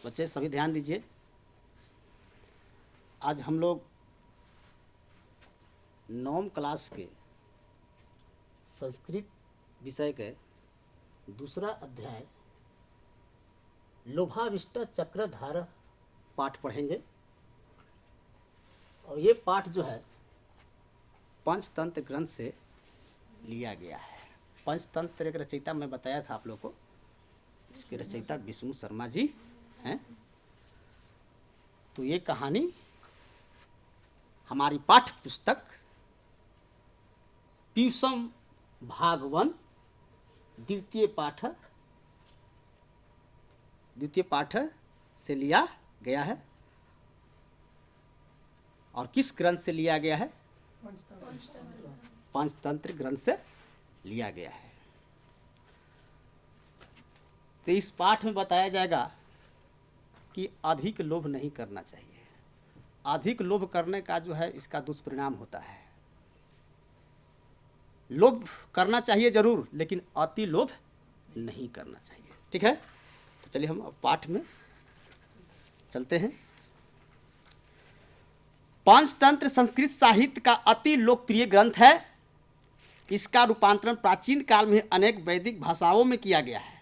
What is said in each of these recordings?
बच्चे सभी ध्यान दीजिए। आज हम लोग 9वीं क्लास के संस्कृत विषय के दूसरा अध्याय लोभाविष्ट चक्रधार पाठ पढ़ेंगे। और ये पाठ जो है पंचतंत्र ग्रंथ से लिया गया है। पंचतंत्र एक रचयिता मैं बताया था आप लोग को, इसके रचयिता विष्णु शर्मा जी हैं। तो ये कहानी हमारी पाठ्य पुस्तक पीयूषम भाग 1 द्वितीय पाठ से लिया गया है। और किस ग्रंथ से लिया गया है? पंचतंत्र ग्रंथ से लिया गया है। तो इस पाठ में बताया जाएगा कि अधिक लोभ नहीं करना चाहिए। अधिक लोभ करने का जो है इसका दुष्परिणाम होता है। लोभ करना चाहिए जरूर, लेकिन अति लोभ नहीं करना चाहिए। ठीक है, तो चलिए हम अब पाठ में चलते हैं। पंचतंत्र संस्कृत साहित्य का अति लोकप्रिय ग्रंथ है। इसका रूपांतरण प्राचीन काल में अनेक वैदिक भाषाओं में किया गया है।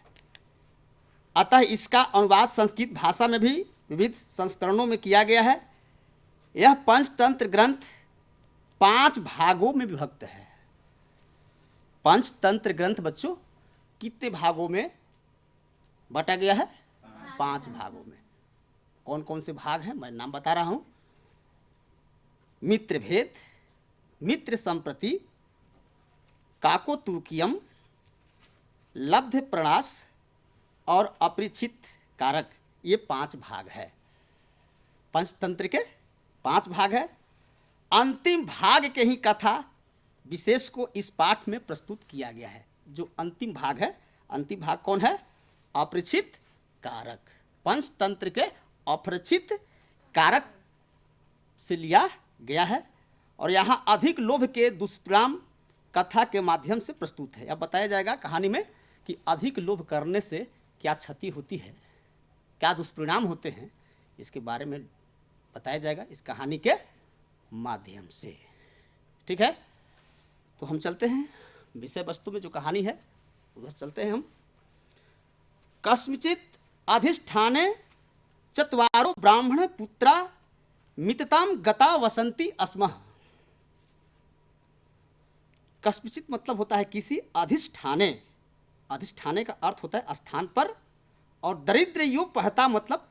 अतः इसका अनुवाद संस्कृत भाषा में भी विविध संस्करणों में किया गया है। यह पंचतंत्र ग्रंथ 5 भागों में विभक्त है। पंचतंत्र ग्रंथ बच्चों कितने भागों में बांटा गया है? 5 भागों में। कौन कौन से भाग हैं मैं नाम बता रहा हूं। मित्र भेद, मित्र संप्रति, काकोतुकीयम, लब्ध प्रणास और अपरिचित कारक। ये 5 भाग है। पंचतंत्र के 5 भाग है। अंतिम भाग के ही कथा विशेष को इस पाठ में प्रस्तुत किया गया है। जो अंतिम भाग है, अंतिम भाग कौन है? अपरिचित कारक। पंचतंत्र के अपरिचित कारक से लिया गया है। और यहाँ अधिक लोभ के दुष्परिणाम कथा के माध्यम से प्रस्तुत है। अब बताया जाएगा कहानी में कि अधिक लोभ करने से क्या क्षति होती है, क्या दुष्परिणाम होते हैं, इसके बारे में बताया जाएगा इस कहानी के माध्यम से। ठीक है, तो हम चलते हैं विषय वस्तु में। जो कहानी है उधर चलते हैं हम। कस्मिचित अधिष्ठाने चत्वारो ब्राह्मण पुत्रा मितताम गता वसंती अस्मः। कस्मिचित मतलब होता है किसी अधिष्ठाने। अधिष्ठाने का अर्थ होता है स्थान पर। और दरिद्र युग पहता मतलब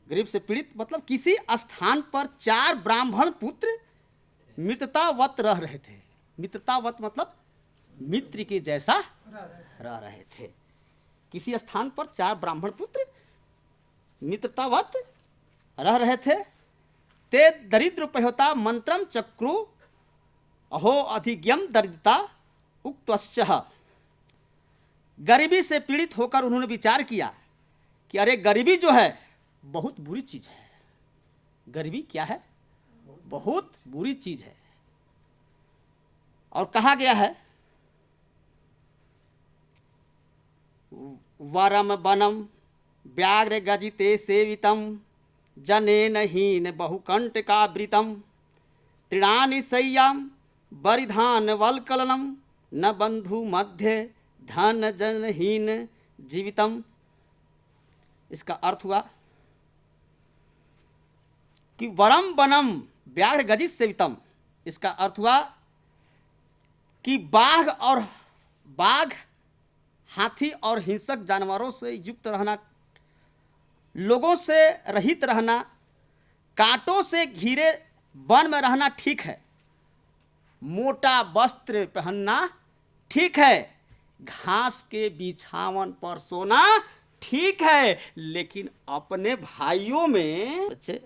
गरीब से पीड़ित, मतलब किसी स्थान पर 4 ब्राह्मण पुत्र मित्रतावत रह रहे थे। मित्रतावत मतलब मित्र के जैसा रह रहे थे। किसी स्थान पर 4 ब्राह्मण पुत्र मित्रतावत रह रहे थे। ते दरिद्र पहता मंत्रम चक्रु अहो अधिज्ञम दरिद्रता उक्तश्च। गरीबी से पीड़ित होकर उन्होंने विचार किया कि अरे गरीबी जो है बहुत बुरी चीज है। गरीबी क्या है? बहुत बुरी चीज है। और कहा गया है वरम बनम व्याघ्र गजिते सेवितम जनेन हीन बहुकंटकावृतम तृणानि शय्याम बरिधान वल्कलनम न बंधु मध्य धन जनहीन जीवितम। इसका अर्थ हुआ कि वरम बनम व्याघ्र गजित सेवितम। इसका अर्थ हुआ कि बाघ, हाथी और हिंसक जानवरों से युक्त रहना, लोगों से रहित रहना, कांटों से घिरे वन में रहना ठीक है। मोटा वस्त्र पहनना ठीक है। घास के बिछावन पर सोना ठीक है। लेकिन अपने भाइयों में, बच्चे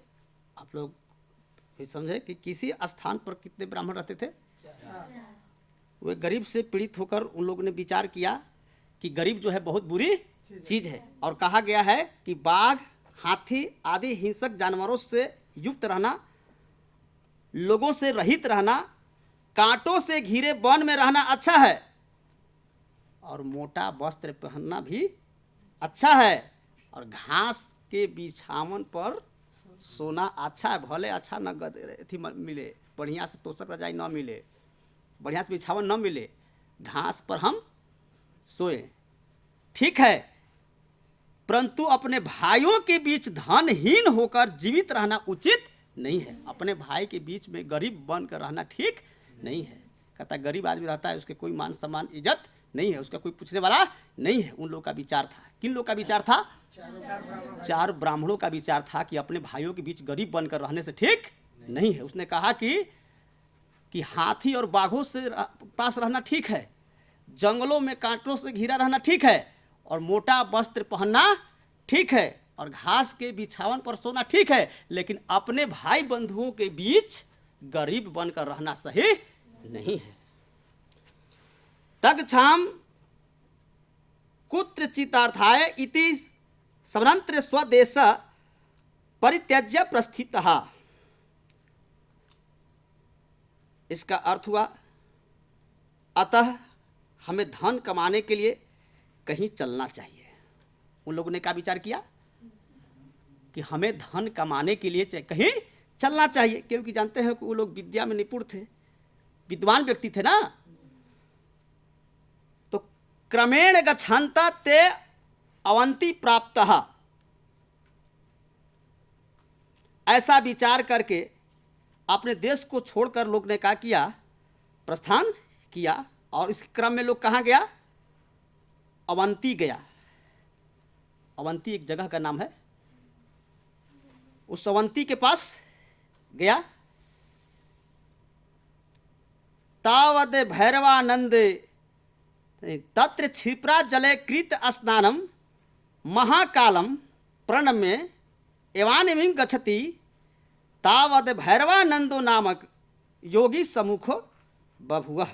आप लोग भी समझे कि किसी स्थान पर कितने ब्राह्मण रहते थे? वे गरीब से पीड़ित होकर उन लोगों ने विचार किया कि गरीब जो है बहुत बुरी चीज है। और कहा गया है कि बाघ, हाथी आदि हिंसक जानवरों से युक्त रहना, लोगों से रहित रहना, कांटों से घिरे वन में रहना अच्छा है। और मोटा वस्त्र पहनना भी अच्छा है। और घास के बिछावन पर सोना अच्छा है, भले अच्छा न अथी मिले, बढ़िया से तोशक रजाई न मिले, बढ़िया से बिछावन न मिले, घास पर हम सोए, ठीक है, परंतु अपने भाइयों के बीच धनहीन होकर जीवित रहना उचित नहीं है। अपने भाई के बीच में गरीब बनकर रहना ठीक नहीं है। कहता गरीब आदमी रहता है, उसके कोई मान सम्मान इज्जत नहीं है, उसका कोई पूछने वाला नहीं है। उन लोगों का विचार था, किन लोगों का विचार था? चार ब्राह्मणों का विचार था कि अपने भाइयों के बीच गरीब बनकर रहने से ठीक नहीं है। उसने कहा कि हाथी और बाघों से पास रहना ठीक है, जंगलों में कांटों से घिरा रहना ठीक है, और मोटा वस्त्र पहनना ठीक है, और घास के बिछावन पर सोना ठीक है, लेकिन अपने भाई बंधुओं के बीच गरीब बनकर रहना सही नहीं है। तगछाम कुत्रचितार्थाय इति समनंत्र स्वदेश परित्यज्य प्रस्थितः। इसका अर्थ हुआ अतः हमें धन कमाने के लिए कहीं चलना चाहिए। उन लोगों ने क्या विचार किया कि हमें धन कमाने के लिए कहीं चलना चाहिए, क्योंकि जानते हैं कि वो लोग विद्या में निपुण थे, विद्वान व्यक्ति थे ना। तो क्रमेण गच्छन्ता ते अवंती प्राप्तः, ऐसा विचार करके अपने देश को छोड़कर लोग ने क्या किया? प्रस्थान किया। और इस क्रम में लोग कहाँ गया? अवंती गया। अवंती एक जगह का नाम है। उस अवंती के पास गया। तावद भैरवानंद तत्र क्षिप्रा जले कृत स्नानम महाकालम प्रणम्य एवानिमिं गच्छति तावद भैरवानंदो नामक योगी सम्मुखो बभुवः।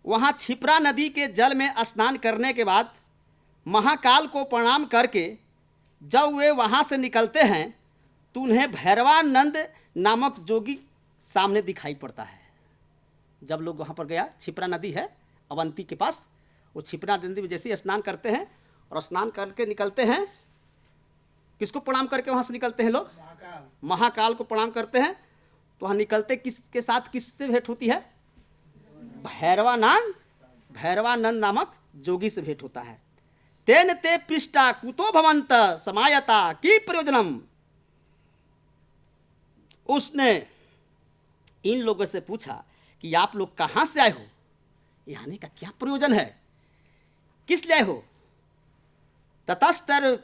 वहाँ क्षिप्रा नदी के जल में स्नान करने के बाद महाकाल को प्रणाम करके जब वे वहाँ से निकलते हैं तो उन्हें भैरवानंद नामक जोगी सामने दिखाई पड़ता है। जब लोग वहाँ पर गया, क्षिप्रा नदी है अवंती के पास, वो क्षिप्रा नदी में जैसे ही स्नान करते हैं और स्नान करके निकलते हैं, किसको प्रणाम करके वहाँ से निकलते हैं लोग? महाकाल को प्रणाम करते हैं। तो वहाँ निकलते किसके साथ, किससे भेंट होती है? भैरवानंद नामक जोगी से भेंट होता है। तेन ते पृष्ठा कुतो भवंत समायता की प्रयोजनम। उसने इन लोगों से पूछा कि आप लोग कहाँ से आए हो, यहाँ आने का क्या प्रयोजन है, किस लिए आए हो? ततस्तर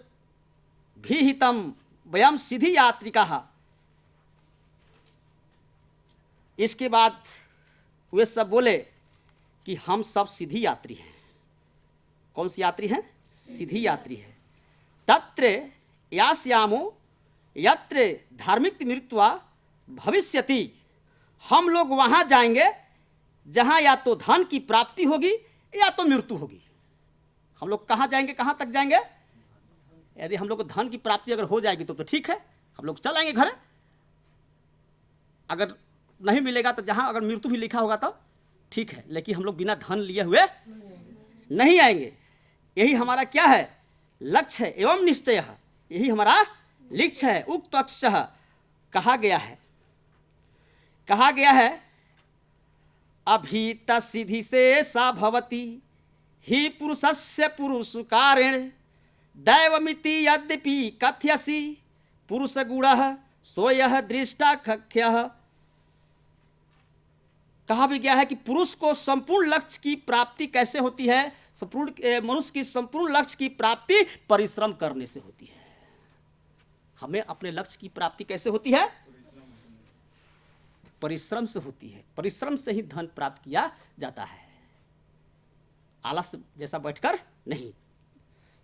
भीहितम वयम सिद्धि यात्रिका। इसके बाद वे सब बोले कि हम सब सिद्धि यात्री हैं। कौन सी यात्री हैं? सिद्धि यात्री है। तत्र यास्यामो यत्र धार्मिक मृत्युआ भविष्यति। हम लोग वहाँ जाएंगे जहाँ या तो धन की प्राप्ति होगी या तो मृत्यु होगी। हम लोग कहाँ जाएंगे, कहाँ तक जाएंगे? यदि हम लोग को धन की प्राप्ति अगर हो जाएगी तो ठीक है, हम लोग चल आएंगे घर। अगर नहीं मिलेगा तो जहाँ अगर मृत्यु भी लिखा होगा तो ठीक है, लेकिन हम लोग बिना धन लिए हुए नहीं आएंगे। यही हमारा क्या है? लक्ष्य है एवं निश्चय है, यही हमारा लक्ष्य है। उक्त अक्षः कहा गया है, कहा गया है अभीत सिद्धि से सा भवति ही पुरुषस्य पुरुषकारेण दैवमिति यद्यपि कथ्यसि पुरुष गुणः सोयः दृष्टा खख्यः। कहा भी गया है कि पुरुष को संपूर्ण लक्ष्य की प्राप्ति कैसे होती है? मनुष्य की संपूर्ण लक्ष्य की प्राप्ति परिश्रम करने से होती है। हमें अपने लक्ष्य की प्राप्ति कैसे होती है? परिश्रम से होती है। परिश्रम से ही धन प्राप्त किया जाता है, आलस जैसा बैठकर नहीं।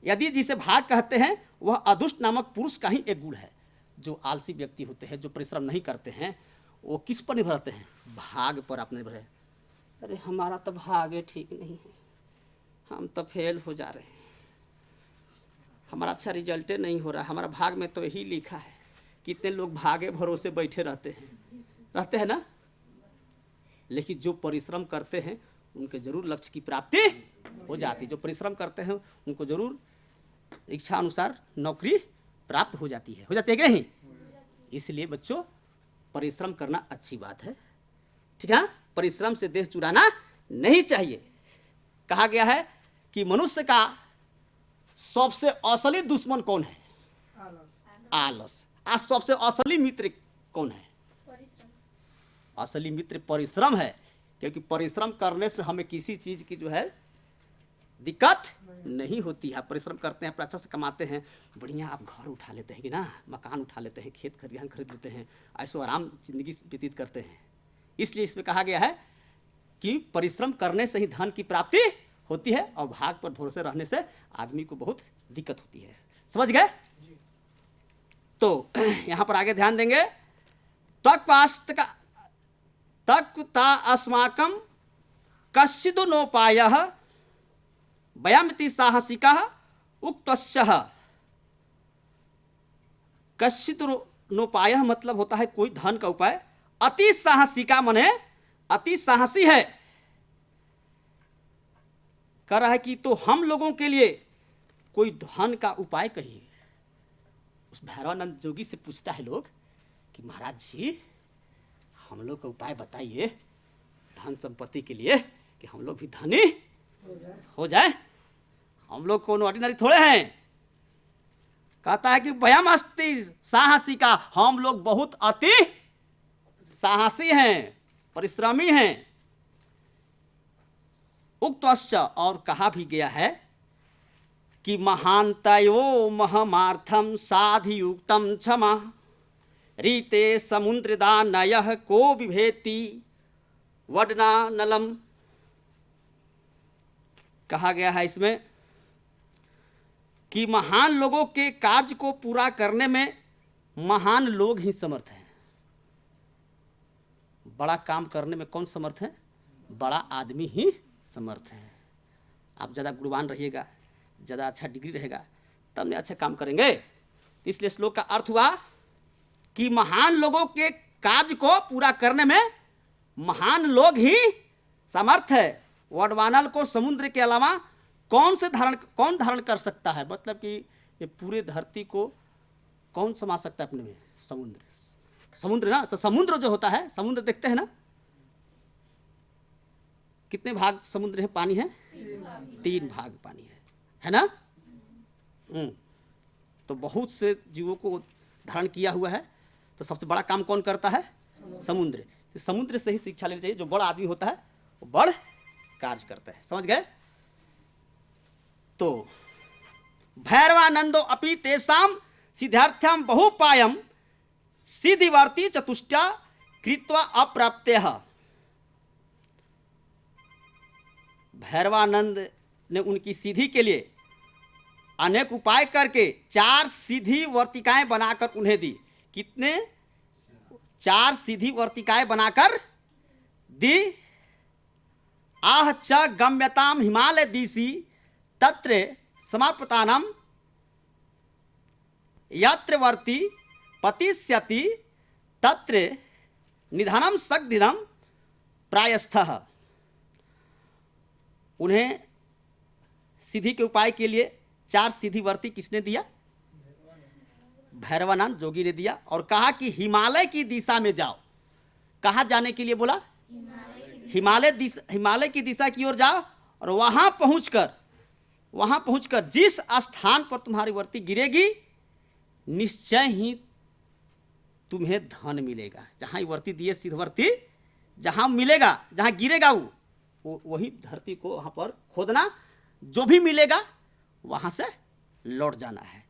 यदि जिसे भाग कहते हैं वह अदुष्ट नामक पुरुष का ही एक गुण है। जो आलसी व्यक्ति होते हैं, जो परिश्रम नहीं करते हैं, वो किस पर निर्भर रहते हैं? भाग पर अपने निर्भर है। अरे हमारा तो भाग्य ठीक नहीं है, हम तो फेल हो जा रहे हैं, हमारा अच्छा रिजल्टे नहीं हो रहा, हमारा भाग में तो यही लिखा है। कितने लोग भागे भरोसे बैठे रहते हैं ना। लेकिन जो परिश्रम करते हैं उनके जरूर लक्ष्य की प्राप्ति हो जाती है। जो परिश्रम करते हैं उनको जरूर इच्छा अनुसार नौकरी प्राप्त हो जाती है कि नहीं? इसलिए बच्चों परिश्रम करना अच्छी बात है, ठीक है? परिश्रम से देश चुराना नहीं चाहिए। कहा गया है कि मनुष्य का सबसे असली दुश्मन कौन है? आलस। आज सबसे असली मित्र कौन है? असली मित्र परिश्रम है, क्योंकि परिश्रम करने से हमें किसी चीज की जो है दिक्कत नहीं होती है। परिश्रम करते हैं, अच्छा से कमाते हैं, बढ़िया आप घर उठा लेते हैं कि ना, मकान उठा लेते हैं, खेत खलिहान खरीद लेते हैं, ऐसो आराम जिंदगी व्यतीत करते हैं। इसलिए इसमें कहा गया है कि परिश्रम करने से ही धन की प्राप्ति होती है, और भाग पर भरोसे रहने से आदमी को बहुत दिक्कत होती है। समझ गए? तो यहां पर आगे ध्यान देंगे। तक्ता अस्माकं कश्चिदु नोपायः वयमिति साहसिकः उक्तस्य। कश्चिदु नोपायः मतलब होता है कोई धन का उपाय। अति साहसिका मने अति साहसी है। कह रहा है कि तो हम लोगों के लिए कोई धन का उपाय कहिए। उस भैरवानंद जोगी से पूछता है लोग कि महाराज जी हम लोग का उपाय बताइए धन संपत्ति के लिए, कि हम लोग भी धनी हो जाए। हम लोग कौन ऑर्डिनरी थोड़े हैं। कहता है कि वयम अस्ति साहसी का, हम लोग बहुत अति साहसी हैं, परिश्रमी हैं। उक्तश्च और कहा भी गया है कि महांतयो महमार्थम साधियुक्तम क्षमा रीते समुद्रदानयः को विभेति वडनानलम। कहा गया है इसमें कि महान लोगों के कार्य को पूरा करने में महान लोग ही समर्थ हैं। बड़ा काम करने में कौन समर्थ है? बड़ा आदमी ही समर्थ है। आप ज़्यादा गुणवान रहिएगा, ज़्यादा अच्छा डिग्री रहेगा, तब ने अच्छा काम करेंगे। इसलिए श्लोक का अर्थ हुआ कि महान लोगों के कार्य को पूरा करने में महान लोग ही समर्थ है। वडवानल को समुद्र के अलावा कौन धारण कर सकता है? मतलब कि ये पूरे धरती को कौन समा सकता है अपने में? समुद्र ना। तो समुद्र जो होता है, समुद्र देखते हैं ना, कितने भाग समुद्र है? पानी है 3 भाग पानी है ना? तो बहुत से जीवों को धारण किया हुआ है। तो सबसे बड़ा काम कौन करता है? समुद्र। समुद्र से ही शिक्षा लेनी चाहिए। जो बड़ा आदमी होता है वो बड़ कार्य करता है। समझ गए? तो भैरवानंदो अपि तेषाम सिद्धार्थ्यम बहुपायम सिद्धिवर्ती चतुष्टया कृत्वा अप्राप्तेह। भैरवानंद ने उनकी सिद्धि के लिए अनेक उपाय करके 4 सीधी वर्तिकाएं बनाकर उन्हें दी। कितने? 4 सीधी वर्तिकाएं बनाकर दी। आह च गम्यताम हिमालय दिशि तत्र समापतानम यत्र वर्ति पतिष्यति तत्र निधनम सग्दिदम प्रायस्थः। उन्हें सिद्धि के उपाय के लिए 4 सीधी वर्ती किसने दिया? भैरवानंद जोगी ने दिया। और कहा कि हिमालय की दिशा में जाओ। कहाँ जाने के लिए बोला? हिमालय की दिशा की ओर जाओ, और वहां पहुंचकर जिस स्थान पर तुम्हारी वर्ती गिरेगी निश्चय ही तुम्हें धन मिलेगा। जहां वर्ती दिए सिद्धवर्ती, जहां मिलेगा, जहां गिरेगा वो वही धरती को वहां पर खोदना, जो भी मिलेगा वहां से लौट जाना है।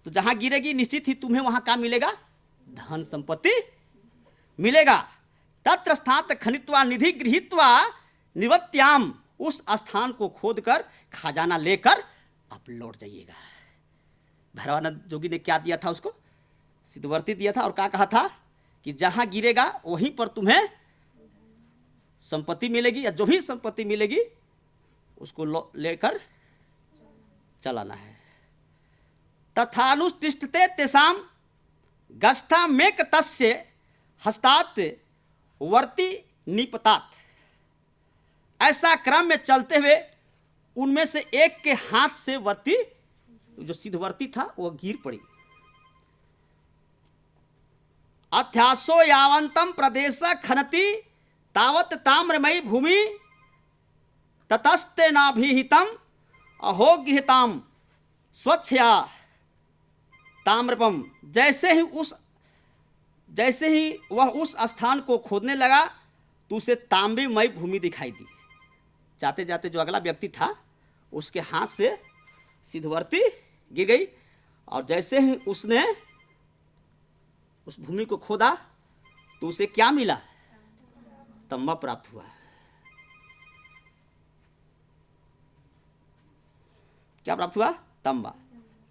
तो जहां गिरेगी निश्चित ही तुम्हें वहां क्या मिलेगा? धन संपत्ति मिलेगा। तत्र स्थात खनित्वा निधि गृहीत्वा निवत्याम। उस स्थान को खोदकर खजाना लेकर आप लौट जाइएगा। भैरवानंद जोगी ने क्या दिया था? उसको सिद्धवर्ती दिया था। और क्या कहा था कि जहां गिरेगा वहीं पर तुम्हें संपत्ति मिलेगी, या जो भी संपत्ति मिलेगी उसको लेकर चलाना है। तथानुष्ठिष्ठते तेषाम गस्था मेक तस्य हस्तात वर्ती निपतात। ऐसा क्रम में चलते हुए उनमें से एक के हाथ से वर्ती, जो सिद्धवर्ती था, वो गिर पड़ी। अध्यासो यावंतम प्रदेश खनति तावत ताम्रमयी भूमि ततस्ते नाभिहितम अहोगिहिताम स्वच्छया ताम्रपम। जैसे ही वह उस स्थान को खोदने लगा तो उसे तांबेमय भूमि दिखाई दी। जाते जाते जो अगला व्यक्ति था उसके हाथ से सिद्धवर्ती गिर गई, और जैसे ही उसने उस भूमि को खोदा तो उसे क्या मिला? तांबा प्राप्त हुआ। क्या प्राप्त हुआ? तांबा।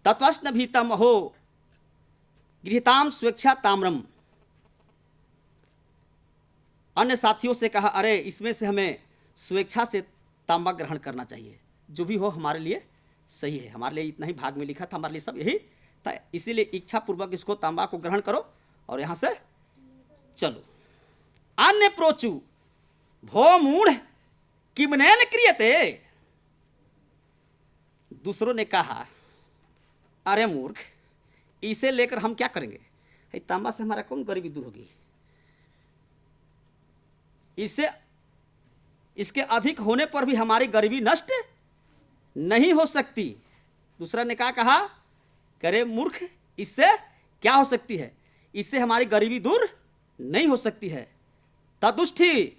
तत्वस्न भी तम हो गृहताम स्वेच्छा ताम्रम। अन्य साथियों से कहा, अरे इसमें से हमें स्वेच्छा से तांबा ग्रहण करना चाहिए, जो भी हो हमारे लिए सही है। हमारे लिए इतना ही भाग में लिखा था, हमारे लिए सब यही था, इसीलिए इच्छा पूर्वक इसको तांबा को ग्रहण करो और यहां से चलो। अन्य प्रोचु भो मूढ़ किमनेन क्रियते। दूसरों ने कहा, अरे मूर्ख, इसे लेकर हम क्या करेंगे? तांबा से हमारा कौन गरीबी दूर होगी? इसके अधिक होने पर भी हमारी गरीबी नष्ट नहीं हो सकती। दूसरा ने क्या कहा? करे मूर्ख, इससे क्या हो सकती है? इससे हमारी गरीबी दूर नहीं हो सकती है। तदुष्टि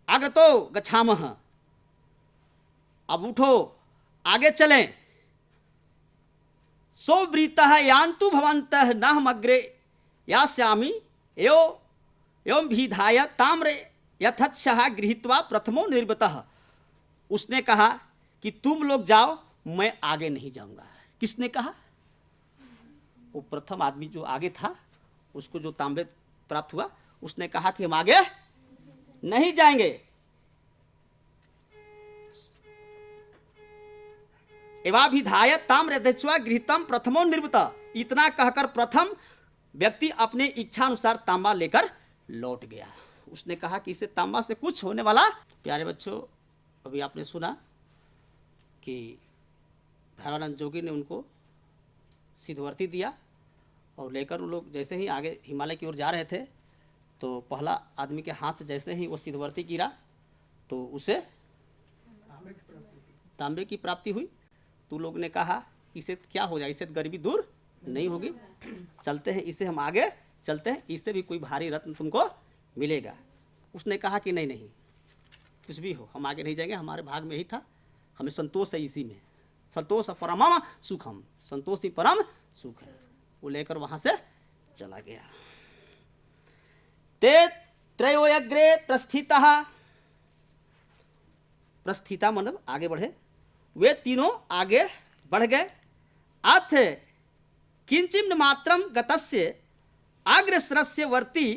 आगतो गच्छामः। अब उठो, आगे चलें। सोवृतः यान्तु भवन्तः नाहमग्रे यास्यामि एवं विधाय ताम्र यथच्छः गृहीत्वा प्रथमो निर्वतः। उसने कहा कि तुम लोग जाओ, मैं आगे नहीं जाऊंगा। किसने कहा? वो प्रथम आदमी जो आगे था, उसको जो तांबे प्राप्त हुआ, उसने कहा कि हम आगे नहीं जाएंगे। एवाभिधाय ताम्र यथेच्छा गृहीतम प्रथमो निर्वत। इतना कहकर प्रथम व्यक्ति अपने इच्छा अनुसार तांबा लेकर लौट गया। उसने कहा कि इससे तांबा से कुछ होने वाला। प्यारे बच्चों, अभी आपने सुना कि धर्मानंद जोगी ने उनको सिद्धवर्ती दिया, और लेकर वो लोग जैसे ही आगे हिमालय की ओर जा रहे थे तो पहला आदमी के हाथ से जैसे ही वो सिद्धवर्ती गिरा तो उसे तांबे की प्राप्ति हुई। तो लोग ने कहा इसे क्या हो जाए, इससे गरीबी दूर नहीं होगी, चलते हैं, इसे हम आगे चलते हैं, इससे भी कोई भारी रत्न तुमको मिलेगा। उसने कहा कि नहीं नहीं, कुछ भी हो, हम आगे नहीं जाएंगे, हमारे भाग में ही था, हमें संतोष है इसी में। संतोष परम सुखम, संतोष ही परम सुख है। वो लेकर वहां से चला गया। ते त्रयोऽग्रे प्रस्थितः। प्रस्थिता मतलब आगे बढ़े। वे तीनों आगे बढ़ गए। अथ किंचित मात्रम गतस्य अग्रसरस्य वर्ती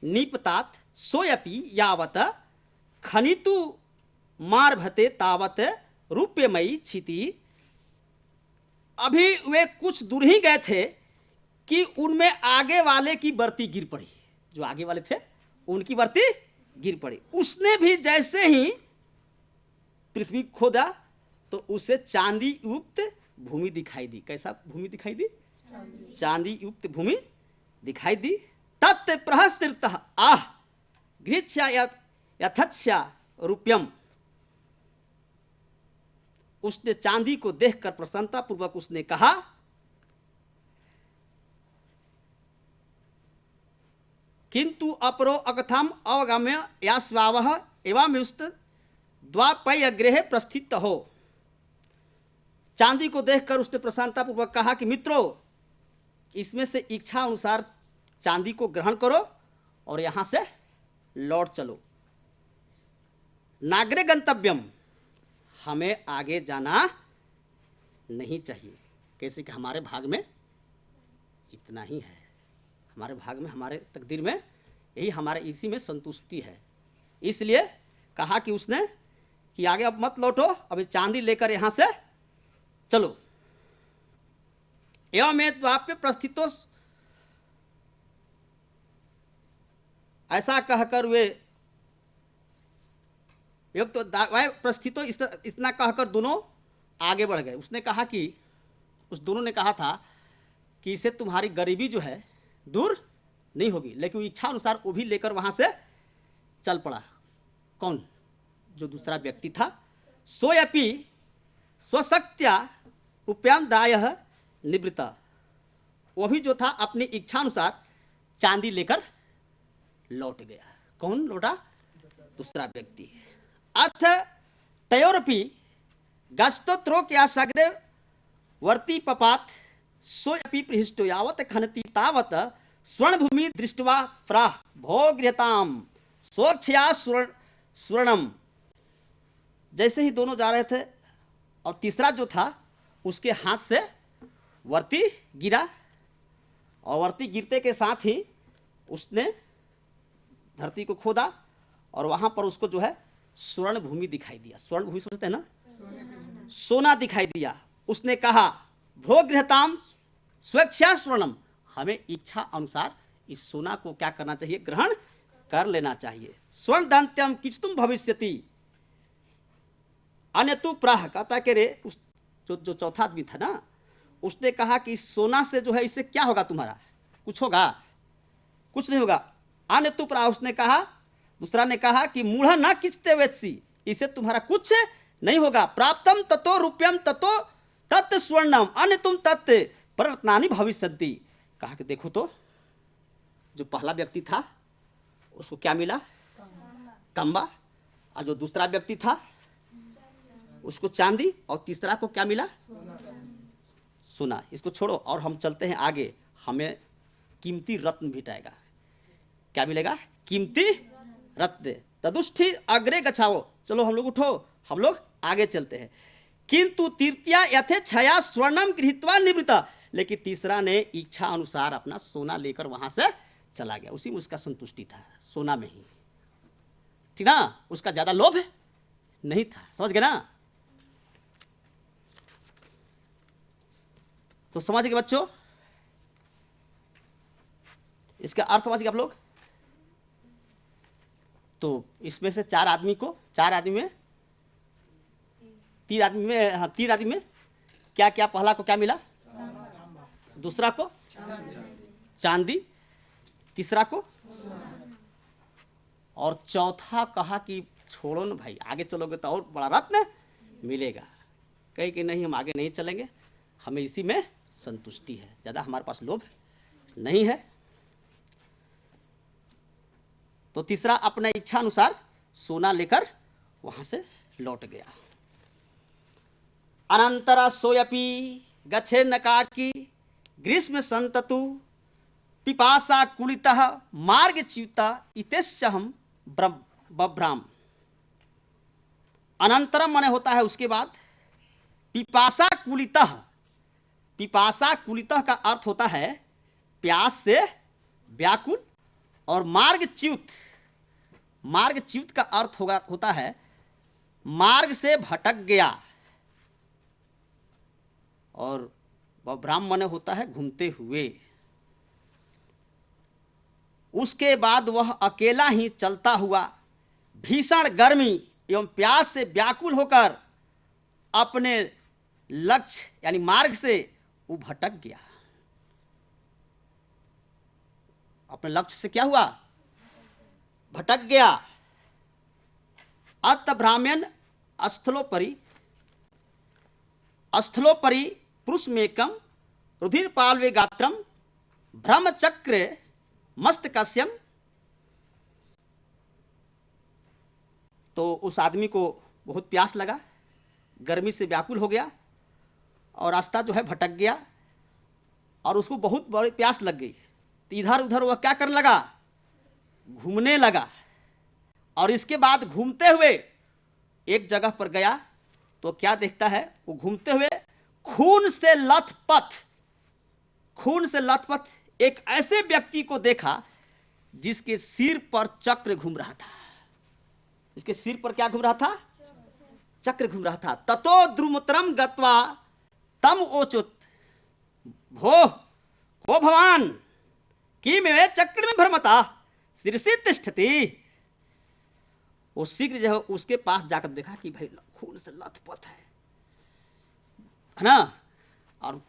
निपतात सोयपि यावत खनितु मार्भते तावत रूप्यमयी क्षिति। अभी वे कुछ दूर ही गए थे कि उनमें आगे वाले की बर्ती गिर पड़ी। जो आगे वाले थे उनकी बर्ती गिर पड़ी। उसने भी जैसे ही पृथ्वी खोदा तो उसे चांदी युक्त भूमि दिखाई दी। कैसा भूमि दिखाई दी? चांदी युक्त भूमि दिखाई दी। तत् प्रहस्तित आह गृह्या यथच्छा रूप्यम। उसने चांदी को देखकर प्रसन्नता पूर्वक उसने कहा, किंतु अपरो अकथम अवगम्य यास्वावः एवमुस्त द्वापयग्रहे प्रस्थित हो। चांदी को देखकर उसने प्रसन्नता पूर्वक कहा कि मित्रों, इसमें से इच्छा अनुसार चांदी को ग्रहण करो और यहां से लौट चलो। नागरे गंतव्यम, हमें आगे जाना नहीं चाहिए। कैसे कि हमारे भाग में इतना ही है, हमारे भाग में, हमारे तकदीर में यही, हमारे इसी में संतुष्टि है। इसलिए कहा कि उसने कि आगे अब मत लौटो, अभी चांदी लेकर यहां से चलो। एवं में द्वाप्य प्रस्थितो, ऐसा कहकर वे एक तो वह प्रस्थितो इतना कहकर दोनों आगे बढ़ गए। उसने कहा कि उस दोनों ने कहा था कि इससे तुम्हारी गरीबी जो है दूर नहीं होगी, लेकिन इच्छा अनुसार वो भी लेकर वहां से चल पड़ा। कौन? जो दूसरा व्यक्ति था। सोयपि स्वशक्त्या रूप्याम दाय निवृत्त, वो भी जो था अपनी इच्छा अनुसार चांदी लेकर लौट गया। कौन लौटा? दूसरा व्यक्ति। अथ तयोरपि गस्तोत्रो क्या सग्रे वर्ती पपात सोयपि पृष्ठो यावत खनति तावत स्वर्णभूमि दृष्ट्वा प्राह भोग्यताम स्वच्छया स्वर्णम। जैसे ही दोनों जा रहे थे और तीसरा जो था उसके हाथ से वर्ती गिरा, और वर्ती गिरते के साथ ही उसने धरती को खोदा और वहां पर उसको जो है स्वर्ण भूमि दिखाई दिया। स्वर्ण भूमि समझते हैं ना? सोना दिखाई दिया। उसने कहा भोग्यताम स्वेच्छा स्वर्णम, हमें इच्छा अनुसार इस सोना को क्या करना चाहिए? ग्रहण कर लेना चाहिए। स्वर्ण दान्त्यम किचतुम भविष्यति अन्यतु प्राह, कहता कि रे उस जो चौथा आदमी था ना, उसने कहा कि सोना से जो है इससे क्या होगा? तुम्हारा कुछ होगा? कुछ नहीं होगा। अन्यतु प्राह, उसने कहा, दूसरा ने कहा कि मूढ़ न किचते वेत्सी, इससे तुम्हारा कुछ नहीं होगा। प्राप्तम ततो रूप्यम ततो तत् स्वर्णम अन्य तुम तत् प्ररत्नानि भविष्यन्ति। कहा कि देखो तो जो पहला व्यक्ति था उसको क्या मिला? तांबा। और जो दूसरा व्यक्ति था उसको चांदी, और तीसरा को क्या मिला? सोना। इसको छोड़ो और हम चलते हैं आगे, हमें कीमती रत्न भेटाएगा। क्या मिलेगा? कीमती रत्न। तदुष्टि अग्रे गच्छाओ, चलो हम लोग उठो, हम लोग आगे चलते हैं। किंतु तृतीया यथे छया स्वर्णम गृहीत्वा निवृत्त, लेकिन तीसरा ने इच्छा अनुसार अपना सोना लेकर वहां से चला गया। उसी में उसका संतुष्टि था, सोना में ही, ठीक ना? उसका ज्यादा लोभ नहीं था। समझ गए ना? तो समझ गए बच्चों? इसका अर्थ समझ गए आप लोग? तो इसमें से चार आदमी में तीन आदमी में क्या क्या? पहला को क्या मिला? दूसरा को चांदी, तीसरा को, और चौथा कहा कि छोड़ो ना भाई, आगे चलोगे तो और बड़ा रत्न मिलेगा। कहे कि नहीं, हम आगे नहीं चलेंगे, हमें इसी में संतुष्टि है, ज्यादा हमारे पास लोभ नहीं है। तो तीसरा अपना इच्छा अनुसार सोना लेकर वहां से लौट गया। अनंतरा सोयपि गच्छे नकाकी ग्रीष्म संततु पिपासा कुलितः मार्ग च्युता इतेश्चहम बभ्राम। अनंतरम माने होता है उसके बाद। पिपासा कुलितः, पिपासा कुलितः का अर्थ होता है प्यास से व्याकुल, और मार्ग च्युत, मार्ग च्युत का अर्थ होता है मार्ग से भटक गया, और ब्राह्मण होता है घूमते हुए। उसके बाद वह अकेला ही चलता हुआ भीषण गर्मी एवं प्यास से व्याकुल होकर अपने लक्ष्य यानी मार्ग से वो भटक गया। अपने लक्ष्य से क्या हुआ? भटक गया। अत ब्राह्मण स्थलोपरि पुरुषमेकम रुधिर पाल्वे गात्रम ब्रह्मचक्र मस्तकस्यम। तो उस आदमी को बहुत प्यास लगा, गर्मी से व्याकुल हो गया, और रास्ता जो है भटक गया, और उसको बहुत बड़ी प्यास लग गई। तो इधर उधर वह क्या करने लगा? घूमने लगा। और इसके बाद घूमते हुए एक जगह पर गया तो क्या देखता है? वो घूमते हुए खून से लथपथ एक ऐसे व्यक्ति को देखा जिसके सिर पर चक्र घूम रहा था। इसके सिर पर क्या घूम रहा था? चक्र घूम रहा था। ततो द्रुमतरम गत्वा तम ओचुत भो को भवान कि में चक्र में भ्रमता शीर्षे तिष्ठति। वो शीघ्र जो है उसके पास जाकर देखा कि भाई खून से लथपथ है ना, और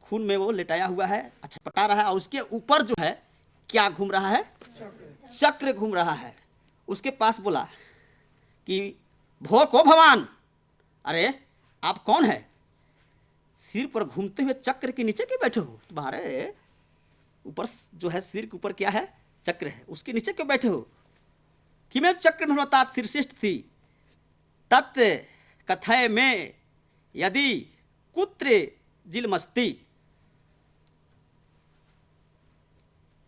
खून में वो लेटाया हुआ है, अच्छा पटा रहा है, और उसके ऊपर जो है क्या घूम रहा है, चक्र घूम रहा है। उसके पास बोला कि भो को भगवान, अरे आप कौन है, सिर पर घूमते हुए चक्र के नीचे क्यों बैठे हो, तुम्हारे ऊपर जो है सिर के ऊपर क्या है, चक्र है, उसके नीचे क्यों बैठे हो। कि मैं चक्र में तात शीर्षिष्ठ थी तत् कथय में यदि कुत्र जिल मस्ती,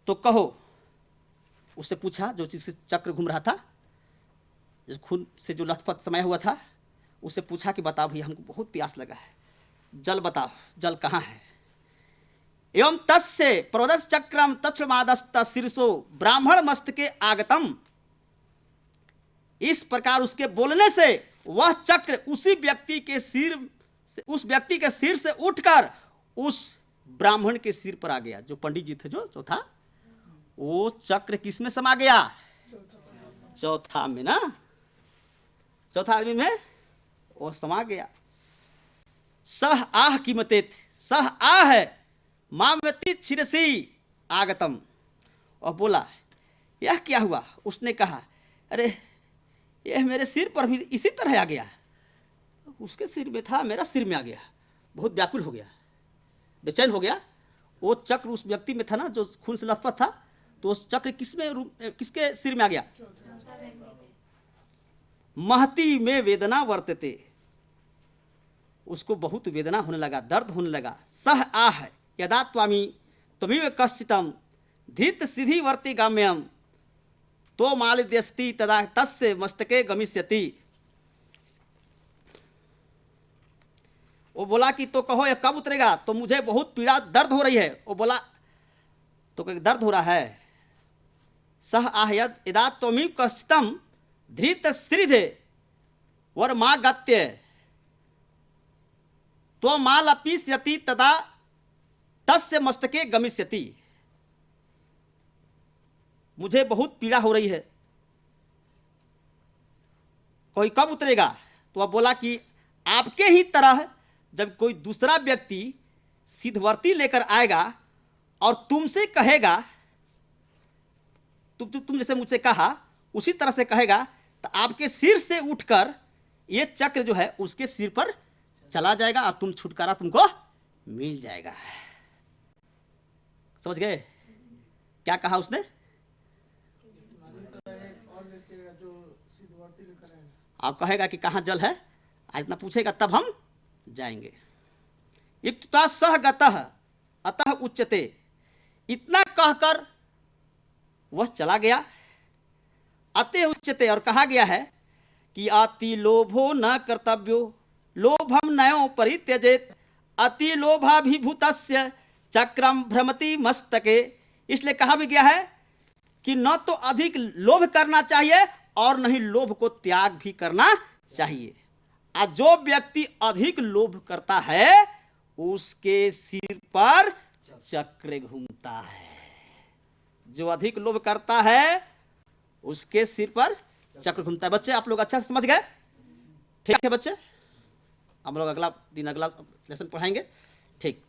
तो कहो, उससे पूछा जो चीज से चक्र घूम रहा था, जिस खून से जो लथपथ समाया हुआ था, उससे पूछा कि बताओ भैया हमको बहुत प्यास लगा है, जल बताओ, जल कहाँ है। एवं तस्य प्रोदस चक्रम तक्षमादस्त शीर्षो ब्राह्मण मस्तके आगतम, इस प्रकार उसके बोलने से वह चक्र उसी व्यक्ति के सिर से, उस व्यक्ति के सिर से उठकर उस ब्राह्मण के सिर पर आ गया। जो पंडित जी थे जो था, वो चक्र किस में समा गया, चौथा में ना, चौथा आदमी में वो समा गया। सह आह कीमते, सह आह मामती छिरसी आगतम, और बोला यह क्या हुआ। उसने कहा अरे यह मेरे सिर पर भी इसी तरह आ गया, उसके सिर में था मेरा सिर में आ गया, बहुत व्याकुल हो गया, बेचैन हो गया। वो चक्र उस व्यक्ति में था ना जो खून से लथपथ था, तो उस चक्र किसके सिर में आ गया, महती में वेदना वर्तते, उसको बहुत वेदना होने लगा, दर्द होने लगा। सह आह यदा त्वामी त्वमिव कश्चितम धीत सिद्धि वर्ति गाम्यम तो मालिद्यस्ति तदा तस्य मस्तके गमिष्यति। वो बोला कि तो कहो यह कब उतरेगा, तो मुझे बहुत पीड़ा दर्द हो रही है। वो बोला तो दर्द हो रहा है। सह आहयद यदा त्वमिव कश्चितम धृत श्रीधे वर माँ गत्य तो मालपीष्यति तदा तस्य मस्तके गमिष्यति, मुझे बहुत पीड़ा हो रही है, कोई कब उतरेगा। तो वह बोला कि आपके ही तरह जब कोई दूसरा व्यक्ति सिद्धवर्ती लेकर आएगा और तुमसे कहेगा, तुम जैसे मुझसे कहा उसी तरह से कहेगा, तो आपके सिर से उठकर ये चक्र जो है उसके सिर पर चला जाएगा और तुम छुटकारा तुमको मिल जाएगा। समझ गए क्या कहा उसने। आप कहेगा कि कहाँ जल है, आज इतना पूछेगा तब हम जाएंगे। इक्तुता सह गतः अतः उच्यते, इतना कहकर वह चला गया। अतः उच्यते, और कहा गया है कि अति लोभो न कर्तव्यो लोभम नयो परित्यजेत अति लोभाभिभूतस्य चक्रम भ्रमति मस्तके। इसलिए कहा भी गया है कि न तो अधिक लोभ करना चाहिए और नहीं लोभ को त्याग भी करना चाहिए। और जो व्यक्ति अधिक लोभ करता है उसके सिर पर चक्र घूमता है। जो अधिक लोभ करता है उसके सिर पर चक्र घूमता है। बच्चे आप लोग अच्छा से समझ गए, ठीक है बच्चे। हम लोग अगला दिन अगला लेसन पढ़ाएंगे, ठीक।